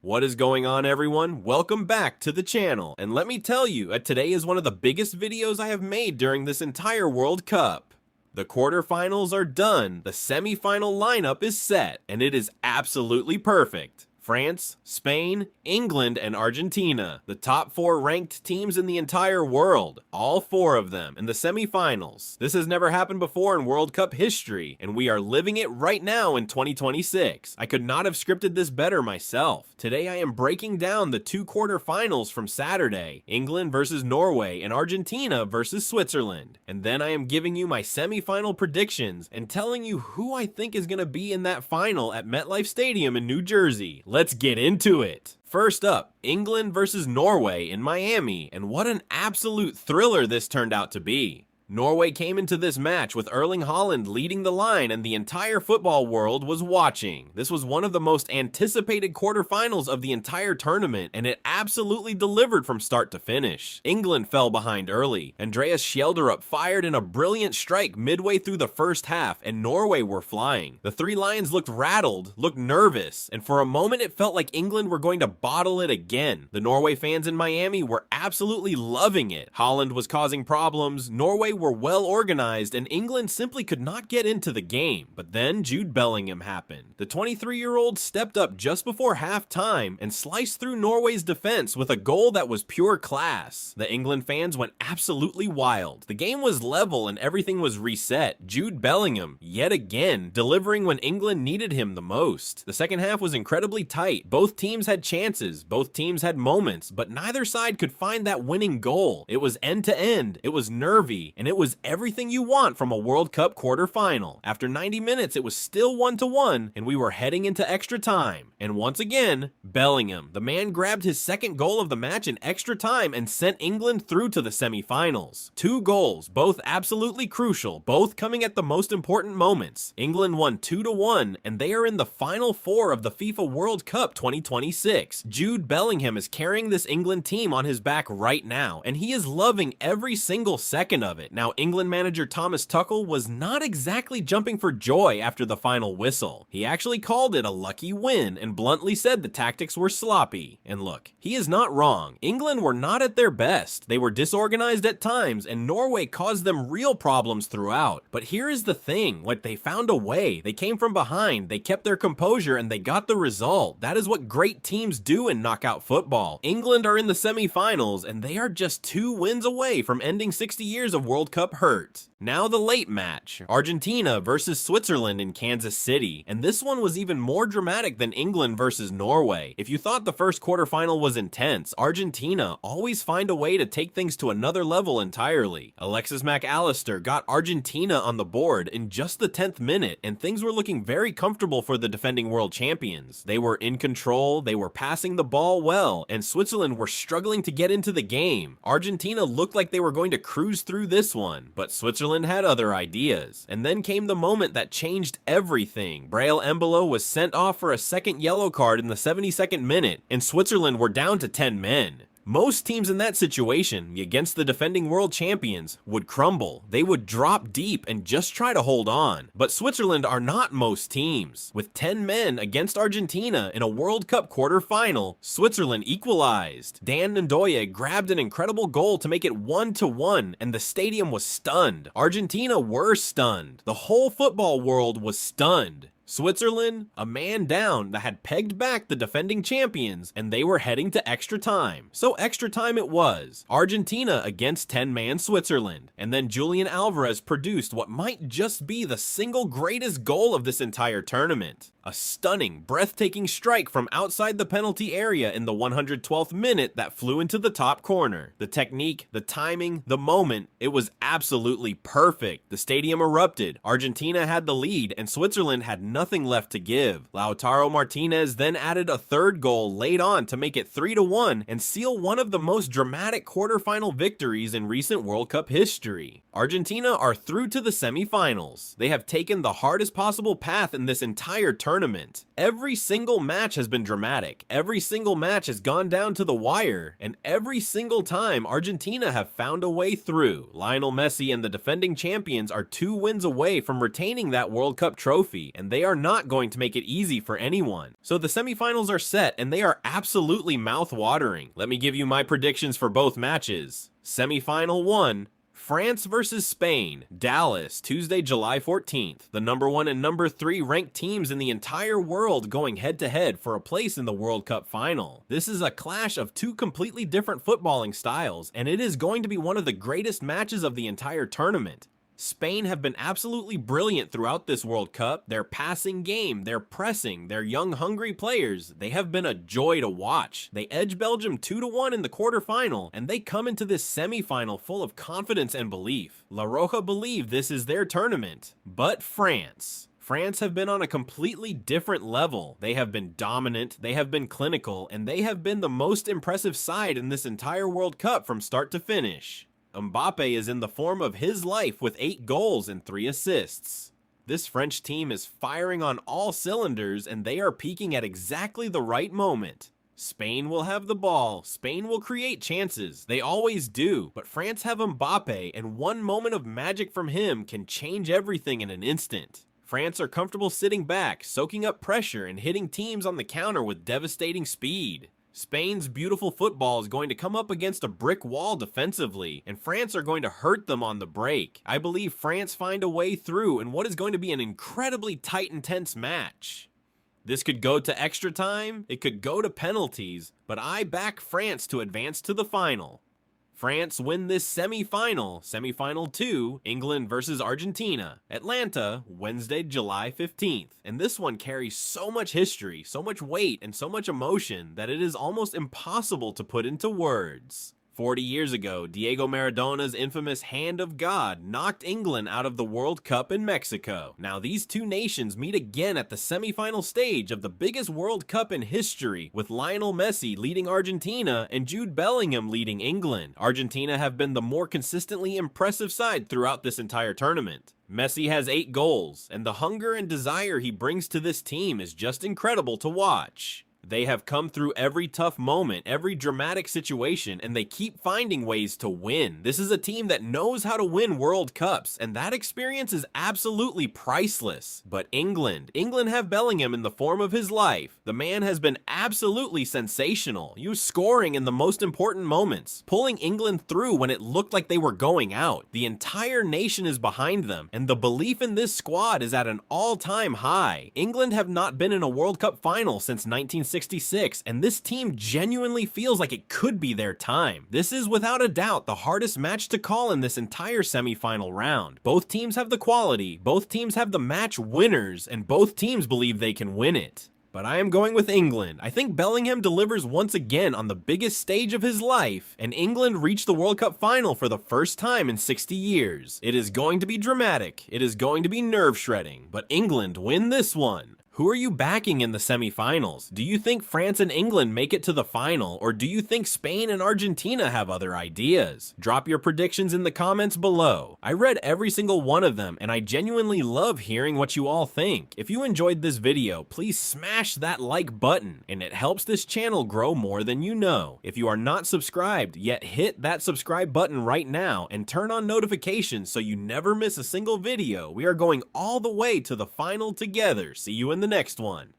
What is going on, everyone? Welcome back to the channel, and let me tell you, today is one of the biggest videos I have made during this entire World Cup. The quarterfinals are done, the semi-final lineup is set, and it is absolutely perfect. France, Spain, England, and Argentina, the top 4 ranked teams in the entire world, all 4 of them in the semifinals. This has never happened before in World Cup history, and we are living it right now in 2026. I could not have scripted this better myself. Today I am breaking down the 2 quarterfinals from Saturday, England versus Norway and Argentina versus Switzerland. And then I am giving you my semifinal predictions and telling you who I think is going to be in that final at MetLife Stadium in New Jersey. Let's get into it. First up, England versus Norway in Miami, and what an absolute thriller this turned out to be. Norway came into this match with Erling Haaland leading the line, and the entire football world was watching. This was one of the most anticipated quarterfinals of the entire tournament, and it absolutely delivered from start to finish. England fell behind early. Andreas Schjelderup fired in a brilliant strike midway through the first half, and Norway were flying. The Three Lions looked rattled, looked nervous, and for a moment it felt like England were going to bottle it again. The Norway fans in Miami were absolutely loving it. Haaland was causing problems, Norway were well organized, and England simply could not get into the game. But then Jude Bellingham happened. The 23-year-old stepped up just before halftime and sliced through Norway's defense with a goal that was pure class. The England fans went absolutely wild. The game was level and everything was reset. Jude Bellingham, yet again, delivering when England needed him the most. The second half was incredibly tight. Both teams had chances, both teams had moments, but neither side could find that winning goal. It was end to end, it was nervy, and it was everything you want from a World Cup quarterfinal. After 90 minutes, it was still 1-1, and we were heading into extra time. And once again, Bellingham, the man grabbed his second goal of the match in extra time and sent England through to the semifinals. 2 goals, both absolutely crucial, both coming at the most important moments. England won 2-1, and they are in the final 4 of the FIFA World Cup 2026. Jude Bellingham is carrying this England team on his back right now, and he is loving every single second of it. Now, England manager Thomas Tuchel was not exactly jumping for joy after the final whistle. He actually called it a lucky win and bluntly said the tactics were sloppy. And look, he is not wrong. England were not at their best. They were disorganized at times, and Norway caused them real problems throughout. But here is the thing, they found a way. They came from behind, they kept their composure, and they got the result. That is what great teams do in knockout football. England are in the semifinals, and they are just 2 wins away from ending 60 years of World Cup hurt. Now the late match, Argentina versus Switzerland in Kansas City, and this one was even more dramatic than England versus Norway. If you thought the first quarterfinal was intense, Argentina always find a way to take things to another level entirely. Alexis Mac Allister got Argentina on the board in just the 10th minute, and things were looking very comfortable for the defending world champions. They were in control, they were passing the ball well, and Switzerland were struggling to get into the game. Argentina looked like they were going to cruise through this one, but Switzerland had other ideas. And then came the moment that changed everything. Breel Embolo was sent off for a second yellow card in the 72nd minute, and Switzerland were down to 10 men. Most teams in that situation, against the defending world champions, would crumble. They would drop deep and just try to hold on. But Switzerland are not most teams. With 10 men against Argentina in a World Cup quarterfinal, Switzerland equalized. Dan Ndoye grabbed an incredible goal to make it 1-1, and the stadium was stunned. Argentina were stunned. The whole football world was stunned. Switzerland, a man down, that had pegged back the defending champions, and they were heading to extra time. So extra time it was. Argentina against 10-man Switzerland. And then Julian Alvarez produced what might just be the single greatest goal of this entire tournament. A stunning, breathtaking strike from outside the penalty area in the 112th minute that flew into the top corner. The technique, the timing, the moment, it was absolutely perfect. The stadium erupted. Argentina had the lead, and Switzerland had nothing left to give. Lautaro Martinez then added a third goal late on to make it 3-1 and seal one of the most dramatic quarterfinal victories in recent World Cup history. Argentina are through to the semifinals. They have taken the hardest possible path in this entire tournament tournament. Every single match has been dramatic, every single match has gone down to the wire, and every single time Argentina have found a way through. Lionel Messi and the defending champions are 2 wins away from retaining that World Cup trophy, and they are not going to make it easy for anyone. So the semifinals are set, and they are absolutely mouth-watering. Let me give you my predictions for both matches. Semifinal 1, France versus Spain, Dallas, Tuesday, July 14th. The number 1 and number 3 ranked teams in the entire world going head-to-head for a place in the World Cup final. This is a clash of 2 completely different footballing styles, and it is going to be one of the greatest matches of the entire tournament. Spain have been absolutely brilliant throughout this World Cup. Their passing game, their pressing, their young hungry players, they have been a joy to watch. They edge Belgium 2-1 in the quarterfinal, and they come into this semifinal full of confidence and belief. La Roja believe this is their tournament. But France have been on a completely different level. They have been dominant, they have been clinical, and they have been the most impressive side in this entire World Cup from start to finish. Mbappe is in the form of his life with 8 goals and 3 assists. This French team is firing on all cylinders, and they are peaking at exactly the right moment. Spain will have the ball, Spain will create chances, they always do, but France have Mbappe, and one moment of magic from him can change everything in an instant. France are comfortable sitting back, soaking up pressure, and hitting teams on the counter with devastating speed. Spain's beautiful football is going to come up against a brick wall defensively, and France are going to hurt them on the break. I believe France find a way through in what is going to be an incredibly tight and tense match. This could go to extra time, it could go to penalties, but I back France to advance to the final. France win this semi-final, semi-final 2, England versus Argentina, Atlanta, Wednesday, July 15th. And this one carries so much history, so much weight, and so much emotion that it is almost impossible to put into words. 40 years ago, Diego Maradona's infamous Hand of God knocked England out of the World Cup in Mexico. Now these 2 nations meet again at the semifinal stage of the biggest World Cup in history, with Lionel Messi leading Argentina and Jude Bellingham leading England. Argentina have been the more consistently impressive side throughout this entire tournament. Messi has 8 goals, and the hunger and desire he brings to this team is just incredible to watch. They have come through every tough moment, every dramatic situation, and they keep finding ways to win. This is a team that knows how to win World Cups, and that experience is absolutely priceless. But England have Bellingham in the form of his life. The man has been absolutely sensational. He was scoring in the most important moments, pulling England through when it looked like they were going out. The entire nation is behind them, and the belief in this squad is at an all-time high. England have not been in a World Cup final since 1966, and this team genuinely feels like it could be their time. This is without a doubt the hardest match to call in this entire semi-final round. Both teams have the quality, both teams have the match winners, and both teams believe they can win it. But I am going with England. I think Bellingham delivers once again on the biggest stage of his life, and England reached the World Cup final for the first time in 60 years. It is going to be dramatic, it is going to be nerve-shredding, but England win this one. Who are you backing in the semifinals? Do you think France and England make it to the final, or do you think Spain and Argentina have other ideas? Drop your predictions in the comments below. I read every single one of them, and I genuinely love hearing what you all think. If you enjoyed this video, please smash that like button, and it helps this channel grow more than you know. If you are not subscribed yet, hit that subscribe button right now and turn on notifications so you never miss a single video. We are going all the way to the final together. See you in the next one.